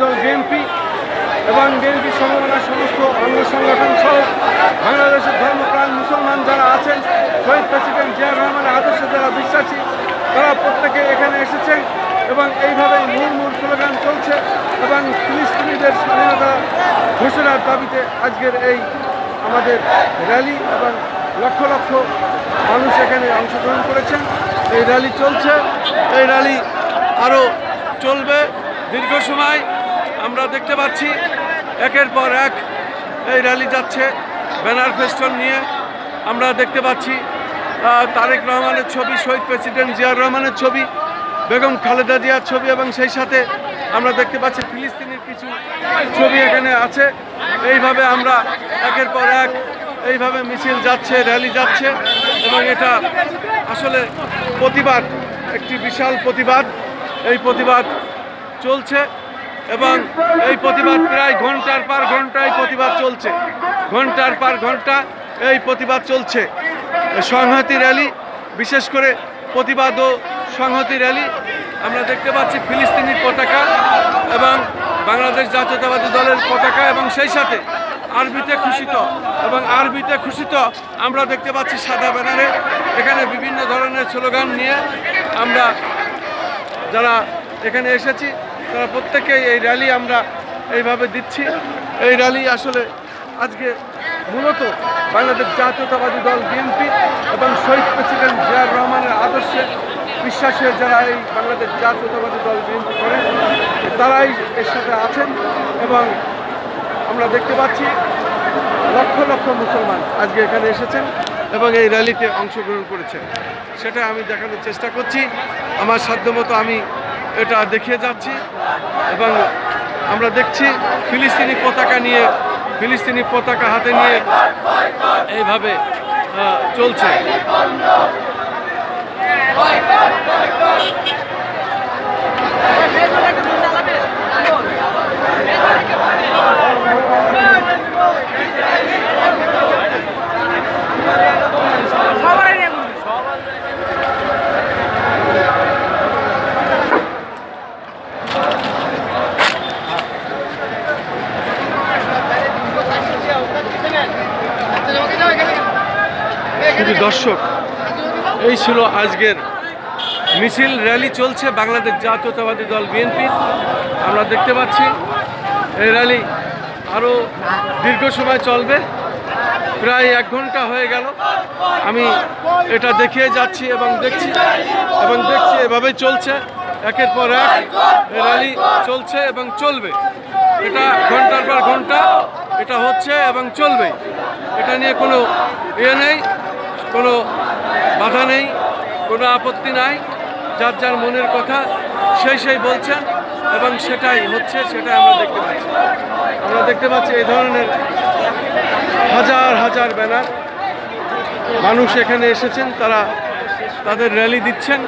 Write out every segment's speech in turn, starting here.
দল বিএনপি এবং বিএনপি সমমনা সমস্ত অঙ্গ সংগঠন সহ বাংলাদেশের ধর্মপ্রাণ মুসলমান যারা আছেন, শহীদ প্রেসিডেন্ট জিয়াউর রহমানের আদর্শে যারা বিশ্বাসী, তারা প্রত্যেকে এখানে এসেছেন এবং এইভাবেই মুহুর্মুহু স্লোগান চলছে এবং ফিলিস্তিনিদের স্বাধীনতা ঘোষণার দাবিতে আজকের এই আমাদের র্যালি এবং লক্ষ লক্ষ মানুষ এখানে অংশগ্রহণ করেছেন। এই র্যালি চলছে, এই র্যালি আরও চলবে দীর্ঘ সময়। আমরা দেখতে পাচ্ছি একের পর এক এই র্যালি যাচ্ছে ব্যানার ফেস্টন নিয়ে। আমরা দেখতে পাচ্ছি তারেক রহমানের ছবি, শহীদ প্রেসিডেন্ট জিয়াউর রহমানের ছবি, বেগম খালেদা জিয়ার ছবি এবং সেই সাথে আমরা দেখতে পাচ্ছি ফিলিস্তিনের কিছু ছবি এখানে আছে। এইভাবে আমরা একের পর এক এইভাবে মিছিল যাচ্ছে, র্যালি যাচ্ছে এবং এটা আসলে প্রতিবাদ, একটি বিশাল প্রতিবাদ। এই প্রতিবাদ চলছে এবং এই প্রতিবাদ প্রায় ঘন্টার পর ঘন্টা এই প্রতিবাদ চলছে, ঘন্টার পর ঘন্টা এই প্রতিবাদ চলছে। সংহতি র্যালি, বিশেষ করে প্রতিবাদ ও সংহতি র্যালি। আমরা দেখতে পাচ্ছি ফিলিস্তিনির পতাকা এবং বাংলাদেশ জাতীয়তাবাদী দলের পতাকা এবং সেই সাথে আরবিতে ঘোষিত এবং আরবিতে ঘোষিত আমরা দেখতে পাচ্ছি সাদা ব্যানারে। এখানে বিভিন্ন ধরনের স্লোগান নিয়ে আমরা যারা এখানে এসেছি তারা প্রত্যেকেই এই র্যালি আমরা এইভাবে দিচ্ছি। এই র্যালি আসলে আজকে মূলত বাংলাদেশ জাতীয়তাবাদী দল বিএনপি এবং শহীদ প্রেসিডেন্ট জিয়াউর রহমানের আদর্শে বিশ্বাসে যারা এই বাংলাদেশ জাতীয়তাবাদী দল বিএনপি করেন তারাই এর সাথে আছেন এবং আমরা দেখতে পাচ্ছি লক্ষ লক্ষ মুসলমান আজকে এখানে এসেছেন এবং এই র্যালিতে অংশগ্রহণ করেছেন। সেটা আমি দেখানোর চেষ্টা করছি, আমার সাধ্যমতো আমি এটা দেখিয়ে যাচ্ছি এবং আমরা দেখছি ফিলিস্তিনি পতাকা নিয়ে, ফিলিস্তিনি পতাকা হাতে নিয়ে এইভাবে চলছে। দর্শক, এই ছিল আজকের মিছিল, র্যালি চলছে বাংলাদেশ জাতীয়তাবাদী দল বিএনপির। আমরা দেখতে পাচ্ছি এই র্যালি আরও দীর্ঘ সময় চলবে, প্রায় 1 ঘন্টা হয়ে গেল। আমি এটা দেখিয়ে যাচ্ছি এবং দেখছি এভাবেই চলছে, একের পর এক র্যালি চলছে এবং চলবে। এটা ঘন্টার পর ঘন্টা এটা হচ্ছে এবং চলবে। এটা নিয়ে কোনো নেই, কোনো বাধা নেই, কোনো আপত্তি নাই। যার যার মনের কথা সেই বলছেন এবং সেটাই হচ্ছে, সেটাই আমরা দেখতে পাচ্ছি এই ধরনের হাজার হাজার ব্যানার মানুষ এখানে এসেছেন, তারা তাদের র্যালি দিচ্ছেন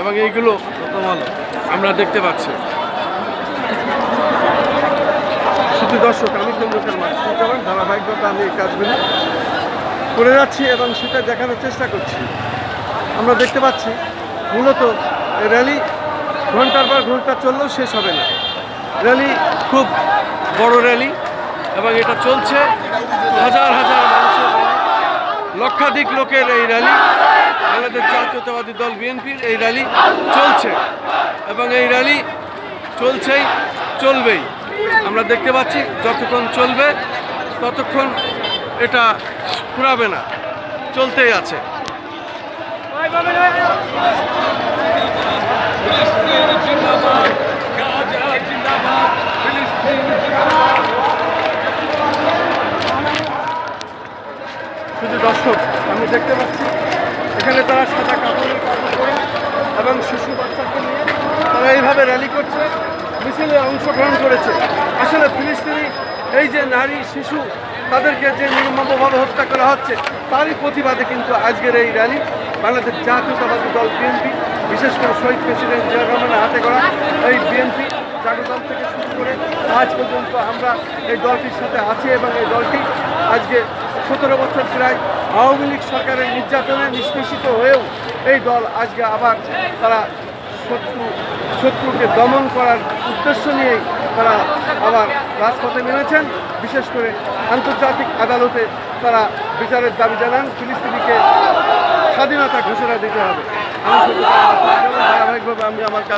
এবং এইগুলো আমরা দেখতে পাচ্ছি। শুধু দর্শক, আমি চন্দ্রকার মাঝখান ধারাবাহিকতা আমি এই কাজগুলি করে যাচ্ছি এবং সেটা দেখানোর চেষ্টা করছি। আমরা দেখতে পাচ্ছি মূলত র্যালি ঘন্টার পর ঘন্টা চললেও শেষ হবে না। র্যালি খুব বড় র্যালি এবং এটা চলছে, হাজার হাজার মানুষের, লক্ষাধিক লোকের এই র্যালি। বাংলাদেশ জাতীয়তাবাদী দল বিএনপির এই র্যালি চলছে এবং এই র্যালি চলছেই, চলবেই। আমরা দেখতে পাচ্ছি যতক্ষণ চলবে ততক্ষণ এটা ফুরাবে না, চলতেই আছে। শুধু দর্শক, আমি দেখতে পাচ্ছি এখানে তারা সাদা কাপড় পরে এবং শিশু বাচ্চাকে নিয়ে তারা এইভাবে র্যালি করছে, মিছিলে অংশগ্রহণ করেছে। আসলে ফিলিস্তিনি এই যে নারী শিশু তাদেরকে যে নির্মমভাবে হত্যা করা হচ্ছে তারই প্রতিবাদে কিন্তু আজকের এই র্যালি। বাংলাদেশ জাতীয়তাবাদী দল বিএনপি, বিশেষ করে শহীদ প্রেসিডেন্ট জিয়াউর রহমানের হাতে গড়া এই বিএনপি জাগদল থেকে শুরু করে আজ পর্যন্ত আমরা এই দলটির সাথে আছি এবং এই দলটি আজকে 17 বছর প্রায় আওয়ামী লীগ সরকারের নির্যাতনে নিষ্পেষিত হয়েও এই দল আজকে আবার তারা শত্রুকে দমন করার উদ্দেশ্য নিয়েই তারা আবার রাজপথে নেমেছেন। বিশেষ করে আন্তর্জাতিক আদালতে তারা বিচারের দাবি জানান, ফিলিস্তিনিকে স্বাধীনতা ঘোষণা দিতে হবে। ধারাবাহিকভাবে আমি আমার কাজ